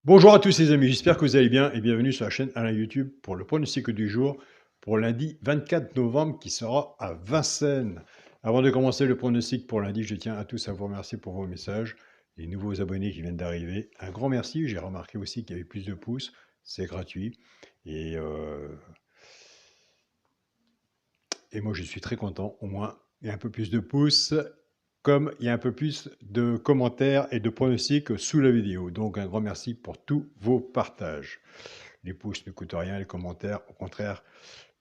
Bonjour à tous les amis, j'espère que vous allez bien et bienvenue sur la chaîne Alain YouTube pour le pronostic du jour pour lundi 24 novembre qui sera à Vincennes. Avant de commencer le pronostic pour lundi, je tiens à tous à vous remercier pour vos messages, les nouveaux abonnés qui viennent d'arriver. Un grand merci, j'ai remarqué aussi qu'il y avait plus de pouces, c'est gratuit et, euh, et moi je suis très content, au moins il y a un peu plus de pouces comme il y a un peu plus de commentaires et de pronostics sous la vidéo. Donc un grand merci pour tous vos partages. Les pouces ne coûtent rien, les commentaires, au contraire,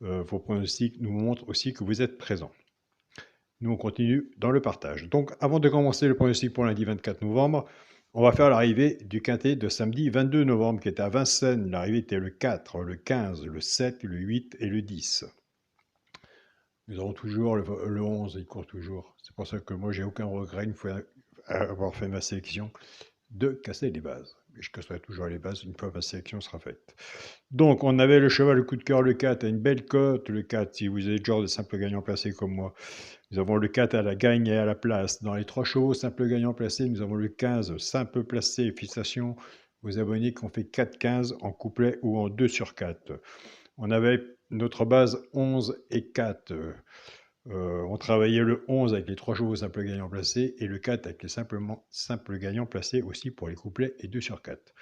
vos pronostics nous montrent aussi que vous êtes présents. Nous, on continue dans le partage. Donc, avant de commencer le pronostic pour lundi 24 novembre, on va faire l'arrivée du quintet de samedi 22 novembre qui était à Vincennes. L'arrivée était le 4, le 15, le 7, le 8 et le 10. Nous avons toujours le 11, il court toujours. C'est pour ça que moi, j'ai aucun regret, une fois avoir fait ma sélection, de casser les bases. Et je casserai toujours les bases une fois ma sélection sera faite. Donc, on avait le cheval, le coup de cœur, le 4 à une belle cote. Le 4, si vous êtes genre de simple gagnant placé comme moi, nous avons le 4 à la gagne et à la place. Dans les 3 chevaux, simple gagnant placé, nous avons le 15, simple placé. Félicitations aux abonnés qui ont fait 4-15 en couplet ou en 2 sur 4. On avait notre base 11 et 4. On travaillait le 11 avec les 3 chevaux simple gagnant placé et le 4 avec les simple gagnant placé aussi pour les couplets et 2 sur 4.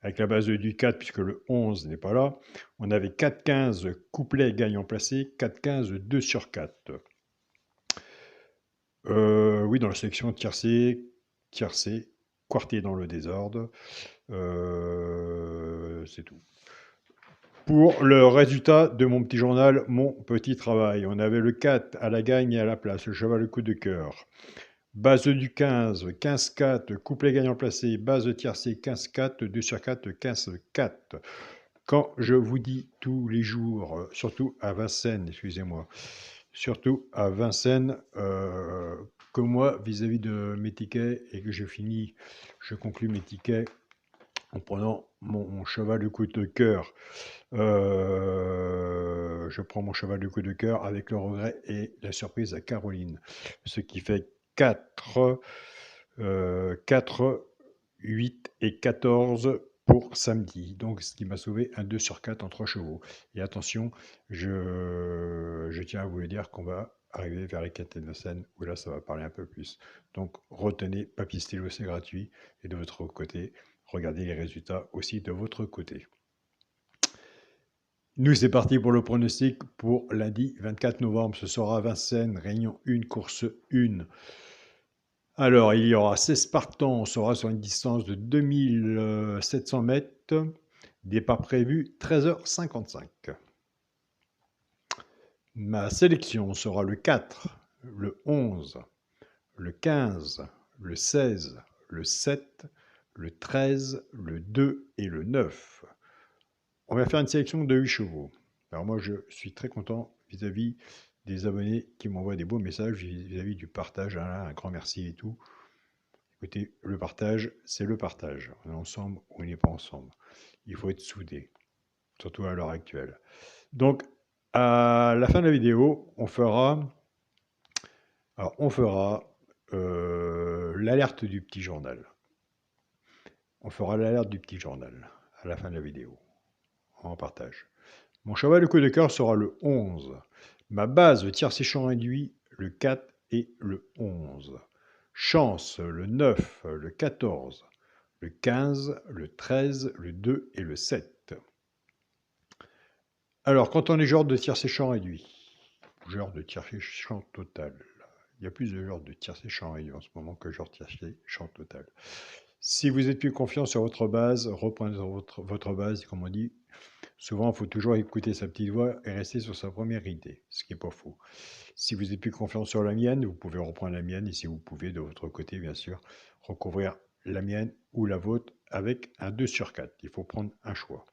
Avec la base du 4, puisque le 11 n'est pas là, on avait 4-15 couplets gagnant placé, 4-15 2 sur 4. Oui, dans la sélection tiercé, quartier dans le désordre, c'est tout. Pour le résultat de mon petit journal, mon petit travail, on avait le 4 à la gagne et à la place, le cheval le coup de cœur. Base du 15, 15-4, couplet gagnant placé, base de tiercé, 15-4, 2 sur 4, 15-4. Quand je vous dis tous les jours, surtout à Vincennes, excusez-moi, surtout à Vincennes, que moi, vis-à-vis de mes tickets, et que je conclus mes tickets en prenant mon cheval de coup de cœur. Je prends mon cheval de coup de cœur avec le regret et la surprise à Caroline. Ce qui fait 4, 4, 8 et 14 pour samedi. Donc, ce qui m'a sauvé un 2 sur 4 en 3 chevaux. Et attention, je tiens à vous le dire qu'on va arriver vers les 4 de scène où là, ça va parler un peu plus. Donc, retenez, papier stylo, c'est gratuit. Et de votre côté, regardez les résultats aussi de votre côté. Nous, c'est parti pour le pronostic pour lundi 24 novembre. Ce sera à Vincennes, réunion 1, course 1. Alors, il y aura 16 partants. On sera sur une distance de 2700 mètres. Départ prévu 13h55. Ma sélection sera le 4, le 11, le 15, le 16, le 7, le 13, le 2 et le 9. On va faire une sélection de 8 chevaux. Alors moi, je suis très content vis-à-vis des abonnés qui m'envoient des beaux messages, vis-à-vis du partage. Un grand merci et tout. Écoutez, le partage, c'est le partage. On est ensemble ou on n'est pas ensemble. Il faut être soudé, surtout à l'heure actuelle. Donc, à la fin de la vidéo, on fera l'alerte du petit journal. On fera l'alerte du petit journal à la fin de la vidéo, en partage. Mon cheval de coup de cœur sera le 11. Ma base de tiercé champ réduit, le 4 et le 11. Chance, le 9, le 14, le 15, le 13, le 2 et le 7. Alors, quand on est genre de tiercé champ réduit, genre de tiercé champ total, il y a plus de genres de tiercé champ réduit en ce moment que genre tiercé champ total. Si vous êtes plus confiant sur votre base, reprenez votre base, comme on dit. Souvent, il faut toujours écouter sa petite voix et rester sur sa première idée, ce qui n'est pas faux. Si vous n'êtes plus confiant sur la mienne, vous pouvez reprendre la mienne, et si vous pouvez, de votre côté, bien sûr, recouvrir la mienne ou la vôtre avec un 2 sur 4. Il faut prendre un choix.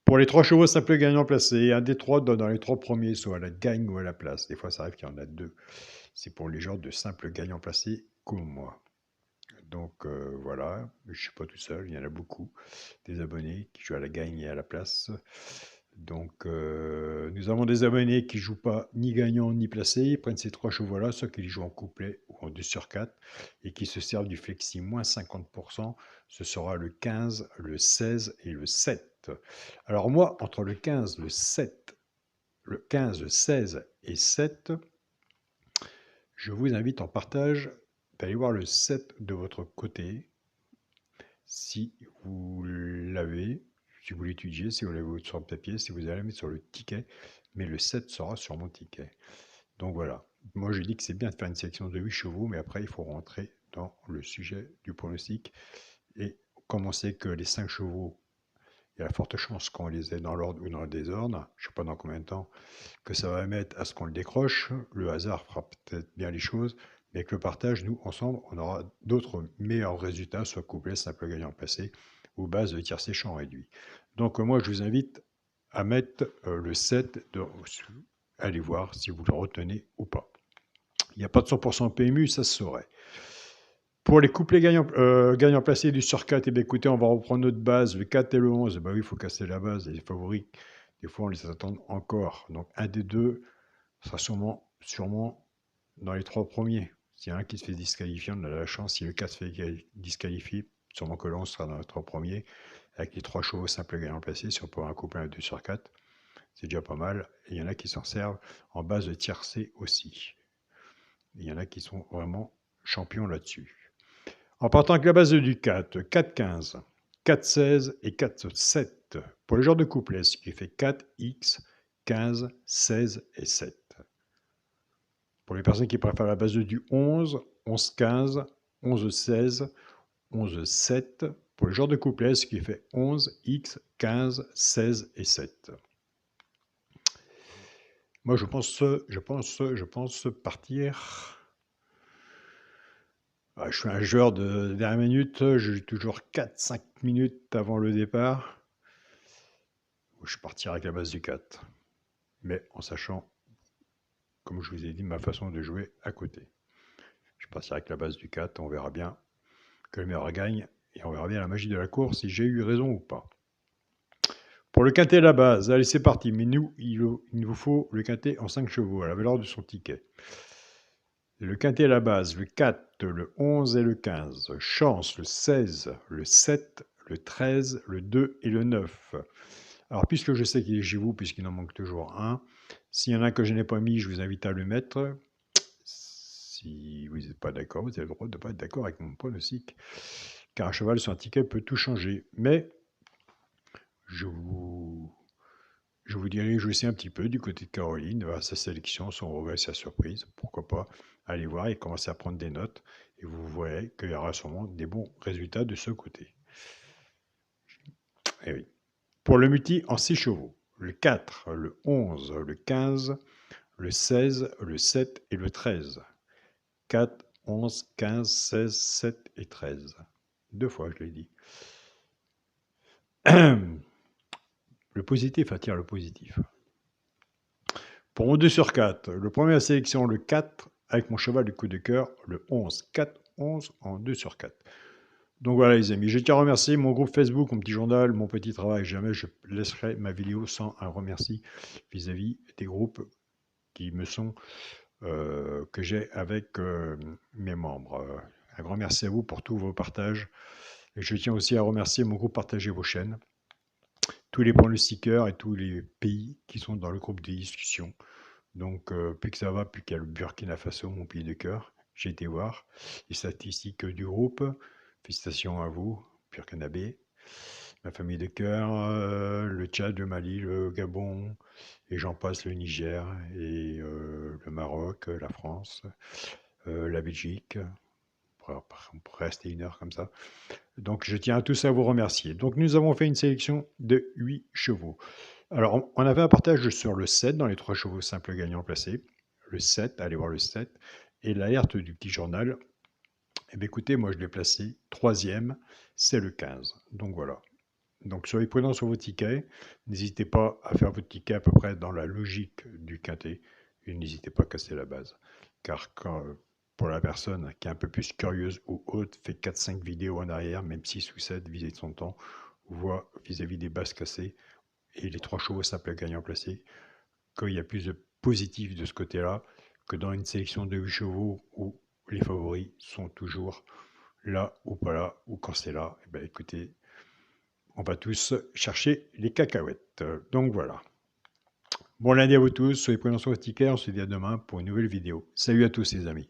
Pour les 3 chevaux simple gagnant placé, un des 3 dans les 3 premiers, soit à la gagne ou à la place. Des fois, ça arrive qu'il y en a 2. C'est pour les gens de simple gagnant placé comme moi. Donc voilà, je ne suis pas tout seul, il y en a beaucoup, des abonnés qui jouent à la gagne et à la place. Donc, nous avons des abonnés qui ne jouent pas ni gagnant ni placé. Ils prennent ces 3 chevaux-là, soit qu'ils jouent en couplet ou en 2 sur 4, et qui se servent du flexi moins 50%. Ce sera le 15, le 16 et le 7. Alors moi, entre le 15, le 7, le 15, le 16 et 7, je vous invite en partage d'aller voir le 7 de votre côté, si vous l'avez, si vous l'étudiez, si vous l'avez sur le papier, si vous allez le mettre sur le ticket, mais le 7 sera sur mon ticket. Donc voilà, moi je dis que c'est bien de faire une sélection de 8 chevaux, mais après il faut rentrer dans le sujet du pronostic. Et comme on sait que les 5 chevaux, il y a la forte chance qu'on les ait dans l'ordre ou dans le désordre, je ne sais pas dans combien de temps, que ça va mettre à ce qu'on le décroche. Le hasard fera peut-être bien les choses, mais avec le partage, nous, ensemble, on aura d'autres meilleurs résultats, soit couplet, simple gagnant placé, ou base de tiercé champ réduit. Donc moi, je vous invite à mettre le 7, allez voir si vous le retenez ou pas. Il n'y a pas de 100% PMU, ça se saurait. Pour les couplets gagnants placés du sur 4, eh bien, écoutez, on va reprendre notre base, le 4 et le 11. Bah oui, il faut casser la base. Les favoris, des fois, on les attend encore. Donc, un des deux sera sûrement dans les 3 premiers. S'il y en a un qui se fait disqualifier, on a la chance. Si le 4 se fait disqualifier, sûrement que le 11 sera dans les 3 premiers. Avec les 3 chevaux simples gagnants placés, si on peut un couplet à 2 sur 4, c'est déjà pas mal. Et il y en a qui s'en servent en base de tiercé aussi. Et il y en a qui sont vraiment champions là-dessus. En partant avec la base du 4, 4-15, 4-16 et 4-7. Pour les genres de couplets, ce qui fait 4x, 15, 16 et 7. Pour les personnes qui préfèrent la base du 11, 11-15, 11-16, 11-7. Pour les genres de couplets, ce qui fait 11, x, 15, 16 et 7. Moi, je pense partir. Je suis un joueur de dernière minute, je joue toujours 4-5 minutes avant le départ. Je partirai avec la base du 4, mais en sachant, comme je vous ai dit, ma façon de jouer à côté. Je partirai avec la base du 4, on verra bien que le meilleur gagne, et on verra bien la magie de la course, si j'ai eu raison ou pas. Pour le quintet à la base, allez c'est parti, mais nous, il vous faut le quintet en 5 chevaux, à la valeur de son ticket. Le quintet à la base, le 4, le 11 et le 15. Chance, le 16, le 7, le 13, le 2 et le 9. Alors, puisque je sais qu'il est chez vous, puisqu'il en manque toujours un, s'il y en a un que je n'ai pas mis, je vous invite à le mettre. Si vous n'êtes pas d'accord, vous avez le droit de ne pas être d'accord avec mon pronostic. Car un cheval sur un ticket peut tout changer. Mais je vous dirige aussi un petit peu du côté de Caroline, vers sa sélection, son regret, sa surprise. Pourquoi pas aller voir et commencer à prendre des notes. Et vous verrez qu'il y aura sûrement des bons résultats de ce côté. Et oui. Pour le multi en 6 chevaux, le 4, le 11, le 15, le 16, le 7 et le 13. 4, 11, 15, 16, 7 et 13. 2 fois, je l'ai dit. Le positif attire le positif. Pour mon 2 sur 4, le premier à sélection, le 4, avec mon cheval du coup de cœur, le 11. 4, 11 en 2 sur 4. Donc voilà les amis, je tiens à remercier mon groupe Facebook, mon petit journal, mon petit travail. Jamais je laisserai ma vidéo sans un remercie vis-à-vis des groupes qui me sont, que j'ai avec mes membres. Un grand merci à vous pour tous vos partages. Et je tiens aussi à remercier mon groupe Partagez vos chaînes, tous les pronostiqueurs et tous les pays qui sont dans le groupe de discussion. Donc, plus que ça va, plus qu'il y a le Burkina Faso, mon pays de cœur. J'ai été voir les statistiques du groupe. Félicitations à vous, Burkinabé, ma famille de cœur, le Tchad, le Mali, le Gabon, et j'en passe, le Niger, et le Maroc, la France, la Belgique. On pourrait rester une heure comme ça. Donc, je tiens à tous à vous remercier. Donc, nous avons fait une sélection de 8 chevaux. Alors, on avait un partage sur le 7 dans les 3 chevaux simples gagnants placés. Le 7, allez voir le 7. Et l'alerte du petit journal, eh bien, écoutez, moi je l'ai placé 3e, c'est le 15. Donc voilà. Donc soyez prudents sur vos tickets. N'hésitez pas à faire votre ticket à peu près dans la logique du quintet. Et n'hésitez pas à casser la base. Car quand, pour la personne qui est un peu plus curieuse ou autre, fait 4-5 vidéos en arrière, même 6 ou 7 vis-à-vis de son temps, ou voit vis-à-vis des bases cassées, et les 3 chevaux s'appellent gagnant placé, qu'il y a plus de positif de ce côté-là que dans une sélection de 8 chevaux où les favoris sont toujours là ou pas là, ou quand c'est là, eh ben, écoutez, on va tous chercher les cacahuètes. Donc voilà. Bon lundi à vous tous, soyez prudents sur votre ticket, on se dit à demain pour une nouvelle vidéo. Salut à tous les amis.